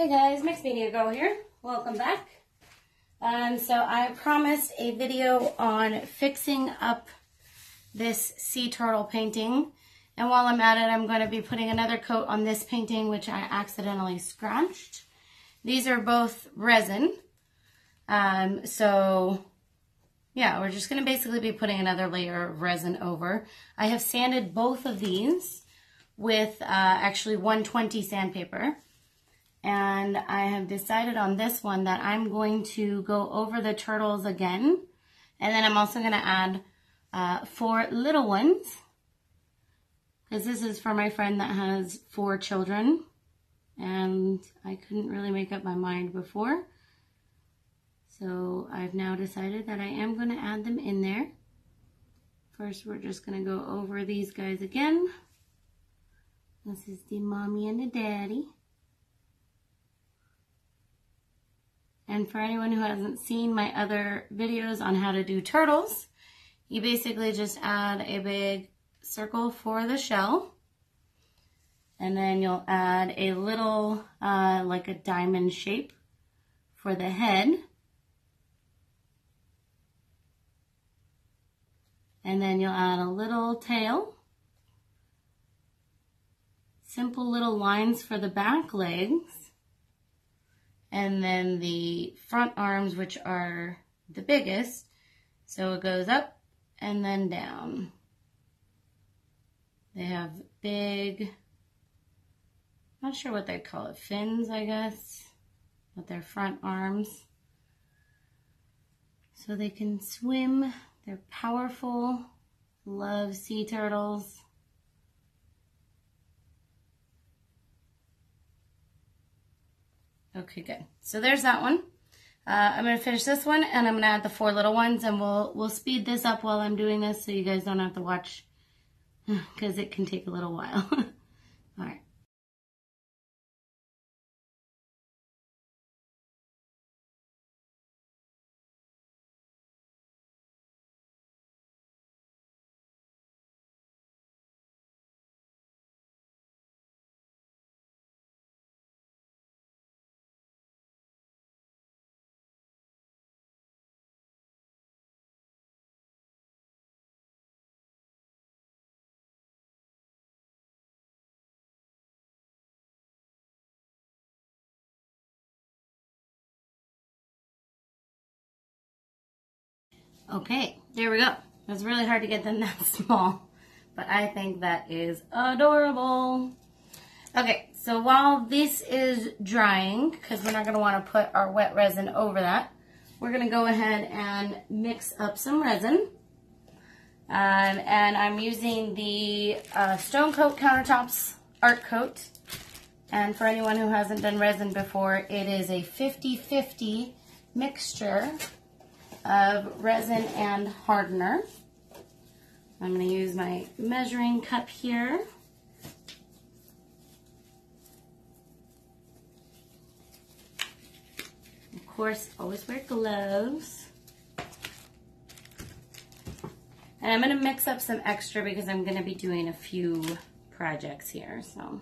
Hey guys, Mixed Media Girl here. Welcome back. So I promised a video on fixing up this sea turtle painting. And while I'm at it, I'm going to be putting another coat on this painting, which I accidentally scratched. These are both resin. So yeah, we're just going to basically be putting another layer of resin over. I have sanded both of these with actually 120 sandpaper. And I have decided on this one that I'm going to go over the turtles again. And then I'm also going to add 4 little ones. Because this is for my friend that has 4 children. And I couldn't really make up my mind before. So I've now decided that I am going to add them in there. First, we're just going to go over these guys again. This is the mommy and the daddy. And for anyone who hasn't seen my other videos on how to do turtles, you basically just add a big circle for the shell. And then you'll add a little, like a diamond shape for the head. And then you'll add a little tail. Simple little lines for the back legs. And then the front arms, which are the biggest. So it goes up and then down. They have big, not sure what they call it, fins, I guess, with their front arms. So they can swim. They're powerful. Love sea turtles. Okay, good. So there's that one. I'm going to finish this one, and I'm going to add the 4 little ones, and we'll speed this up while I'm doing this so you guys don't have to watch, because it can take a little while. All right. Okay, there we go. It was really hard to get them that small, but I think that is adorable. Okay, so while this is drying, because we're not going to want to put our wet resin over that, we're going to go ahead and mix up some resin. And I'm using the Stone Coat Countertops Art Coat. And for anyone who hasn't done resin before, it is a 50-50 mixture of resin and hardener. I'm going to use my measuring cup here. Of course, always wear gloves. And I'm going to mix up some extra because I'm going to be doing a few projects here, so.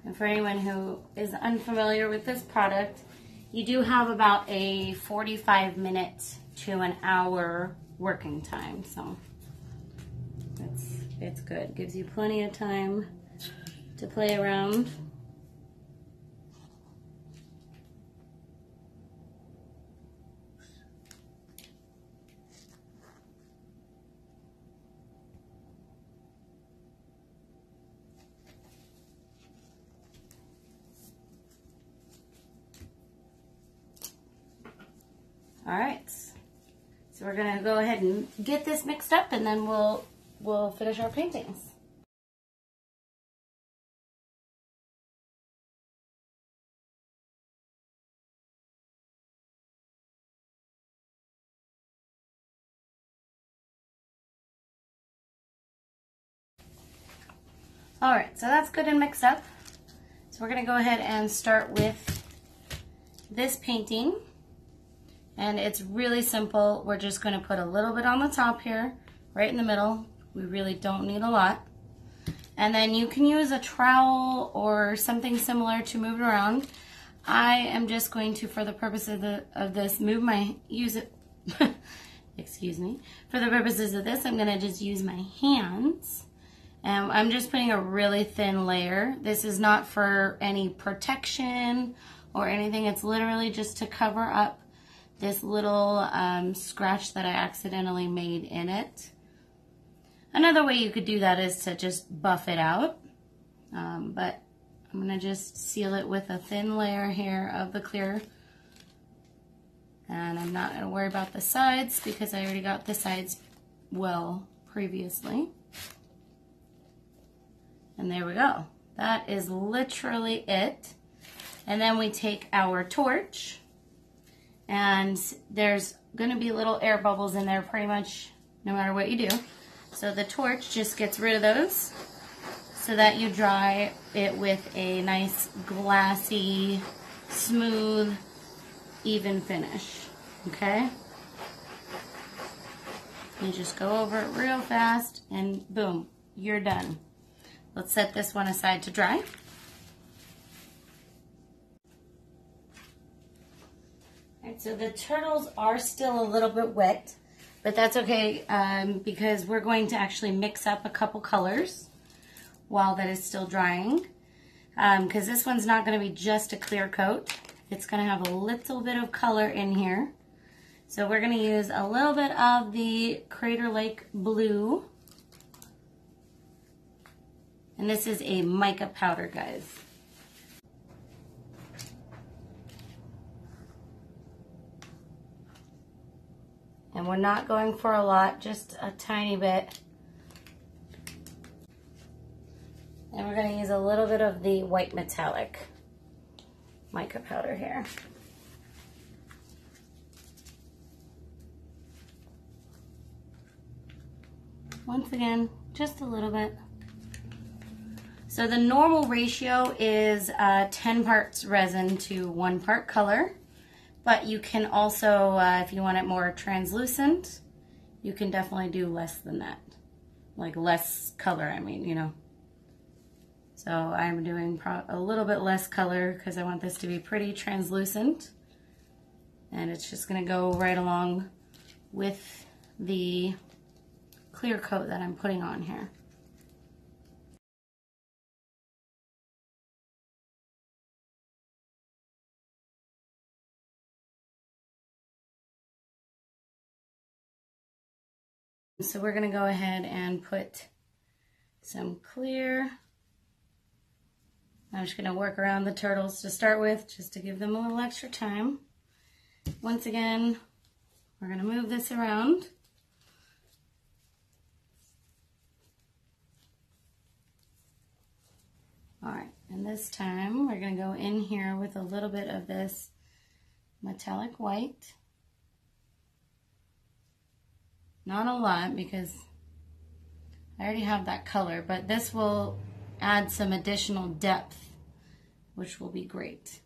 And for anyone who is unfamiliar with this product, you do have about a 45-minute to an hour working time. So it's good. Gives you plenty of time to play around. All right, so we're gonna go ahead and get this mixed up, and then we'll finish our paintings. All right, so that's good and mixed up. So we're gonna go ahead and start with this painting. And it's really simple. We're just going to put a little bit on the top here, right in the middle. We really don't need a lot. And then you can use a trowel or something similar to move it around. I am just going to, for the purpose of this, use it, excuse me. For the purposes of this, I'm gonna just use my hands. And I'm just putting a really thin layer. This is not for any protection or anything. It's literally just to cover up this little scratch that I accidentally made in it. Another way you could do that is to just buff it out, but I'm gonna just seal it with a thin layer here of the clear. And I'm not gonna worry about the sides because I already got the sides well previously. And there we go. That is literally it. And then we take our torch, and there's gonna be little air bubbles in there pretty much no matter what you do. So the torch just gets rid of those so that you dry it with a nice glassy, smooth, even finish, okay? You just go over it real fast and boom, you're done. Let's set this one aside to dry. All right, so the turtles are still a little bit wet, but that's okay because we're going to actually mix up a couple colors while that is still drying. Because this one's not going to be just a clear coat. It's going to have a little bit of color in here. So we're going to use a little bit of the Crater Lake Blue. And this is a mica powder, guys. And we're not going for a lot, just a tiny bit. And we're going to use a little bit of the white metallic mica powder here. Once again, just a little bit. So the normal ratio is 10 parts resin to 1 part color. But you can also, if you want it more translucent, you can definitely do less than that. Like less color, I mean, you know. So I'm doing a little bit less color because I want this to be pretty translucent. And it's just going to go right along with the clear coat that I'm putting on here. So we're going to go ahead and put some clear. I'm just going to work around the turtles to start with, just to give them a little extra time. Once again, we're going to move this around. All right, and this time we're going to go in here with a little bit of this metallic white. Not a lot because I already have that color, but this will add some additional depth, which will be great.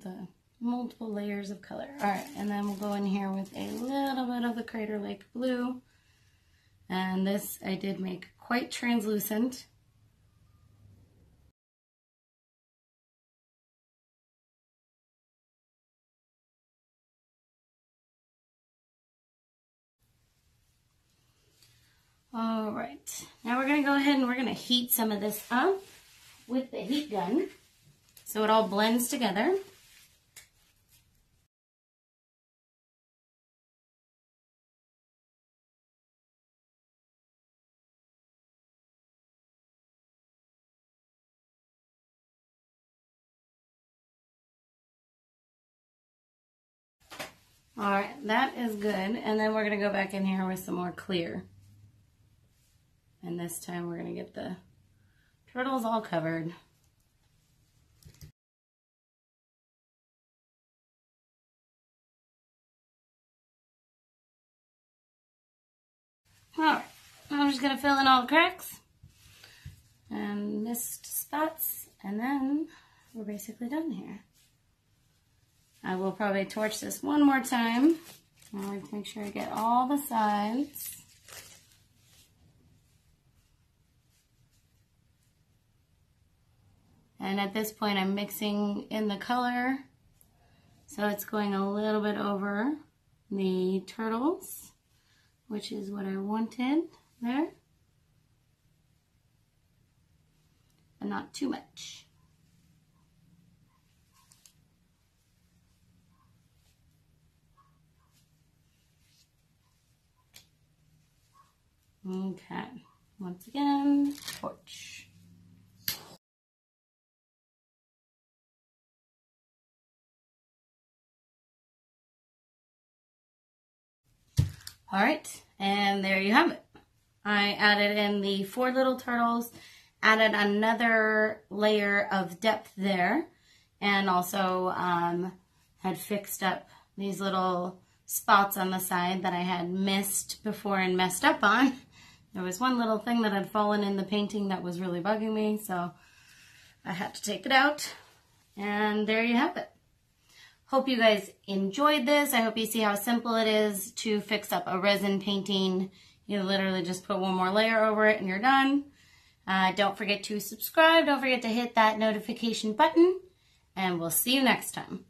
The multiple layers of color. All right, and then we'll go in here with a little bit of the Crater Lake Blue. And this I did make quite translucent. All right, now we're gonna go ahead and we're gonna heat some of this up with the heat gun so it all blends together. All right, that is good. And then we're gonna go back in here with some more clear. And this time we're gonna get the turtles all covered. All right, I'm just gonna fill in all the cracks and missed spots, and then we're basically done here. I will probably torch this one more time. I like to make sure I get all the sides. And at this point I'm mixing in the color, so it's going a little bit over the turtles, which is what I wanted there, but not too much. Okay, once again, torch. All right, and there you have it. I added in the 4 little turtles, added another layer of depth there, and also had fixed up these little spots on the side that I had missed before and messed up on. There was one little thing that had fallen in the painting that was really bugging me, so I had to take it out, and there you have it. Hope you guys enjoyed this. I hope you see how simple it is to fix up a resin painting. You literally just put one more layer over it and you're done. Don't forget to subscribe. Don't forget to hit that notification button. And we'll see you next time.